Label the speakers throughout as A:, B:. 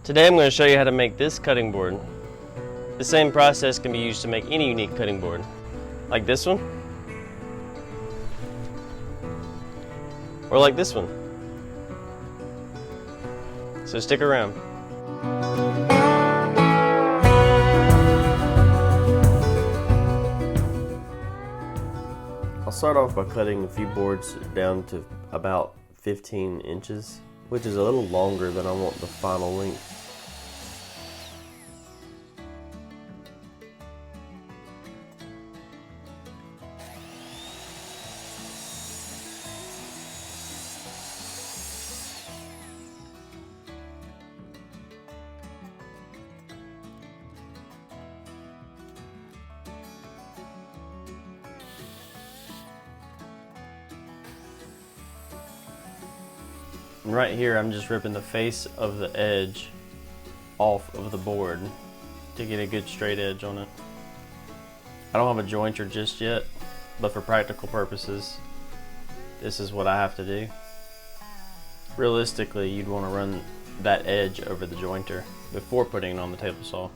A: Today I'm going to show you how to make this cutting board. The same process can be used to make any unique cutting board, like this one, or like this one. So stick around. I'll start off by cutting a few boards down to about 15 inches, which is a little longer than I want the final length. And right here, I'm just ripping the face of the edge off of the board to get a good straight edge on it. I don't have a jointer just yet, but for practical purposes, this is what I have to do. Realistically, you'd want to run that edge over the jointer before putting it on the table saw.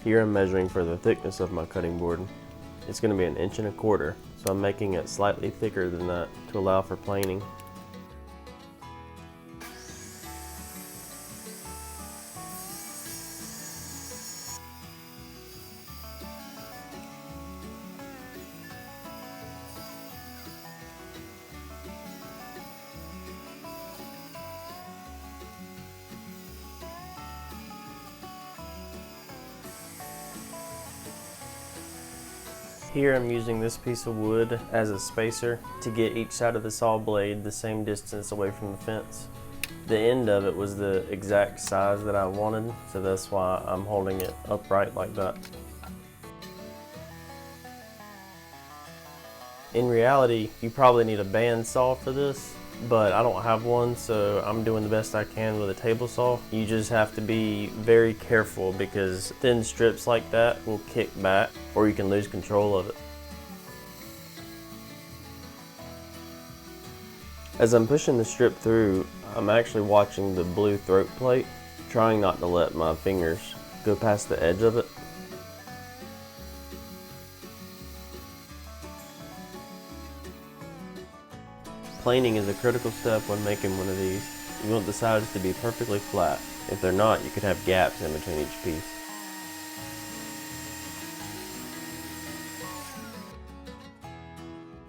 A: Here I'm measuring for the thickness of my cutting board. It's going to be 1.25 inches, so I'm making it slightly thicker than that to allow for planing. Here I'm using this piece of wood as a spacer to get each side of the saw blade the same distance away from the fence. The end of it was the exact size that I wanted, so that's why I'm holding it upright like that. In reality, you probably need a band saw for this, but I don't have one, so I'm doing the best I can with a table saw. You just have to be very careful because thin strips like that will kick back, or you can lose control of it. As I'm pushing the strip through, I'm actually watching the blue throat plate, trying not to let my fingers go past the edge of it. Planing is a critical step when making one of these. You want the sides to be perfectly flat. If they're not, you could have gaps in between each piece.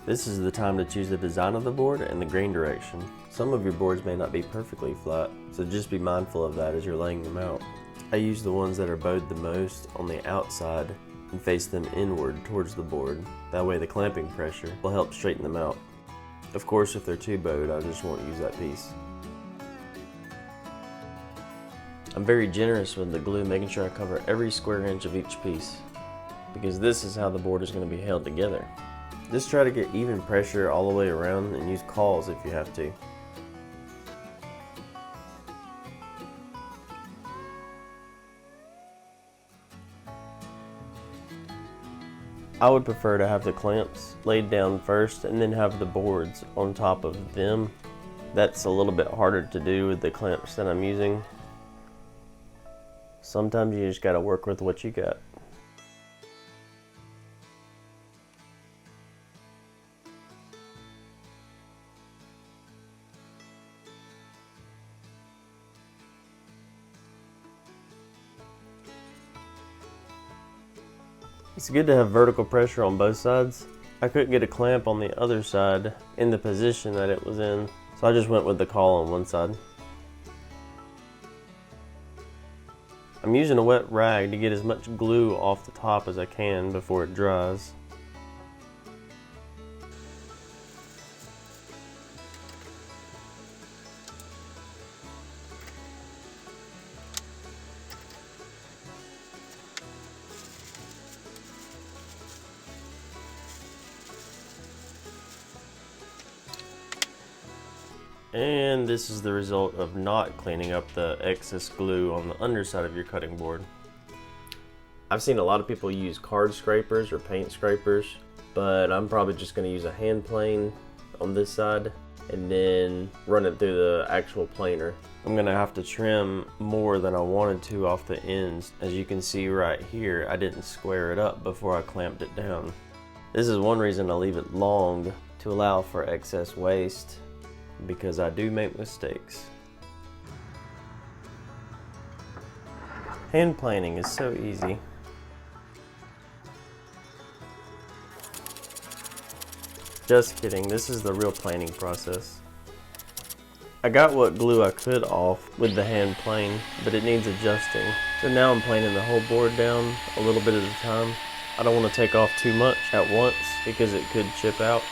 A: This is the time to choose the design of the board and the grain direction. Some of your boards may not be perfectly flat, so just be mindful of that as you're laying them out. I use the ones that are bowed the most on the outside and face them inward towards the board. That way the clamping pressure will help straighten them out. Of course, if they're too bowed, I just won't use that piece. I'm very generous with the glue, making sure I cover every square inch of each piece, because this is how the board is going to be held together. Just try to get even pressure all the way around and use cawls if you have to. I would prefer to have the clamps laid down first and then have the boards on top of them. That's a little bit harder to do with the clamps that I'm using. Sometimes you just gotta work with what you got. It's good to have vertical pressure on both sides. I couldn't get a clamp on the other side in the position that it was in, so I just went with the cawl on one side. I'm using a wet rag to get as much glue off the top as I can before it dries. And this is the result of not cleaning up the excess glue on the underside of your cutting board. I've seen a lot of people use card scrapers or paint scrapers, but I'm probably just going to use a hand plane on this side. and then run it through the actual planer. I'm gonna have to trim more than I wanted to off the ends. As you can see right here, I didn't square it up before I clamped it down. This is one reason I leave it long, to allow for excess waste, because I do make mistakes. Hand planing is so easy. Just kidding, this is the real planing process. I got what glue I could off with the hand plane, but it needs adjusting. So now I'm planing the whole board down a little bit at a time. I don't want to take off too much at once because it could chip out.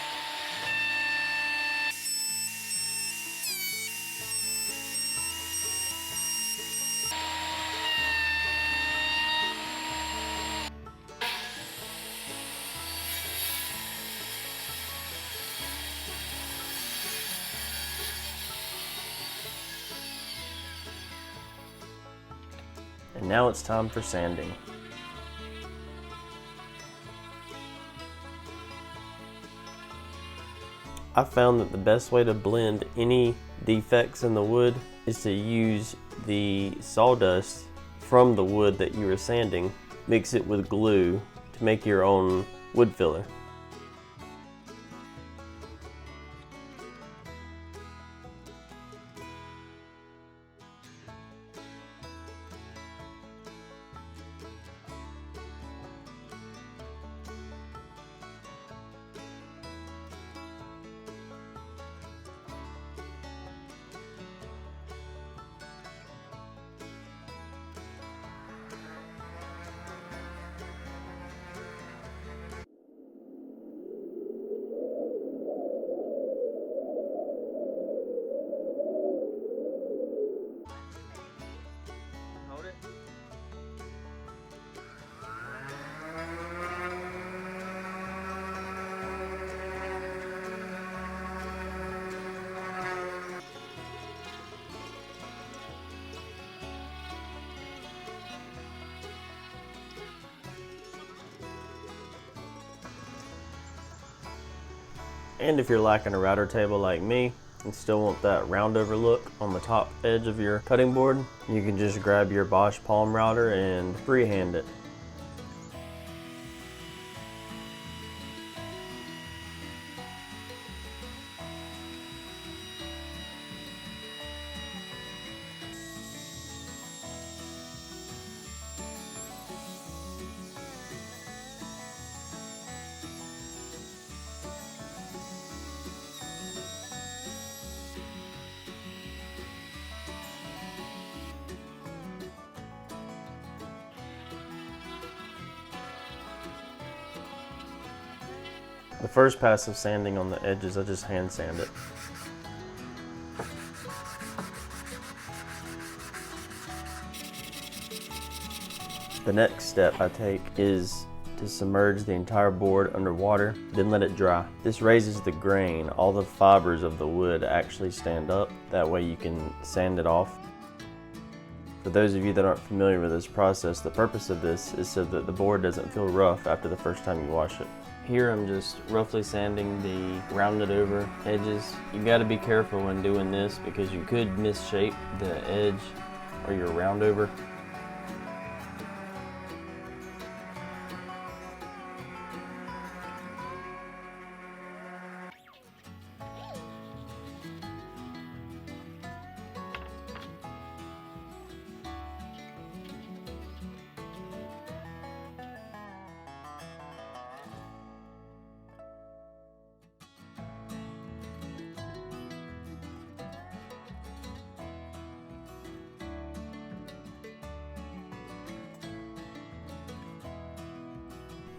A: And now it's time for sanding. I found that the best way to blend any defects in the wood is to use the sawdust from the wood that you are sanding, mix it with glue to make your own wood filler. And if you're lacking a router table like me and still want that round over look on the top edge of your cutting board, you can just grab your Bosch palm router and freehand it. The first pass of sanding on the edges, I just hand sand it. The next step I take is to submerge the entire board under water, then let it dry. This raises the grain. All the fibers of the wood actually stand up. That way you can sand it off. For those of you that aren't familiar with this process, the purpose of this is so that the board doesn't feel rough after the first time you wash it. Here I'm just roughly sanding the rounded over edges. You got to be careful when doing this because you could misshape the edge or your round over.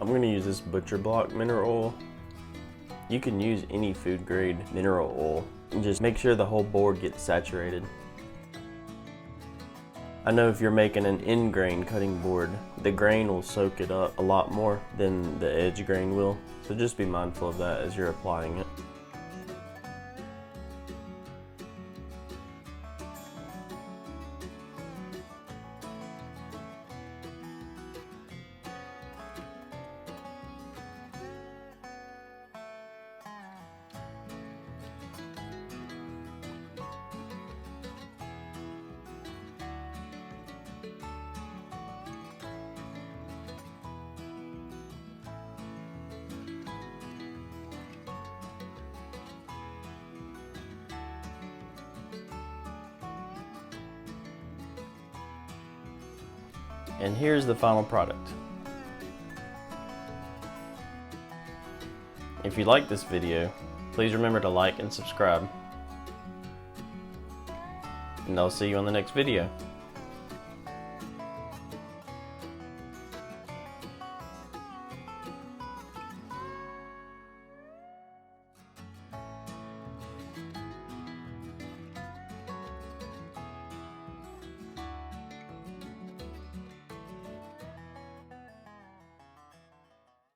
A: I'm going to use this Butcher Block mineral oil. You can use any food grade mineral oil and just make sure the whole board gets saturated. I know if you're making an end grain cutting board, the grain will soak it up a lot more than the edge grain will. So just be mindful of that as you're applying it. And here's the final product. If you like this video, please remember to like and subscribe. And I'll see you on the next video.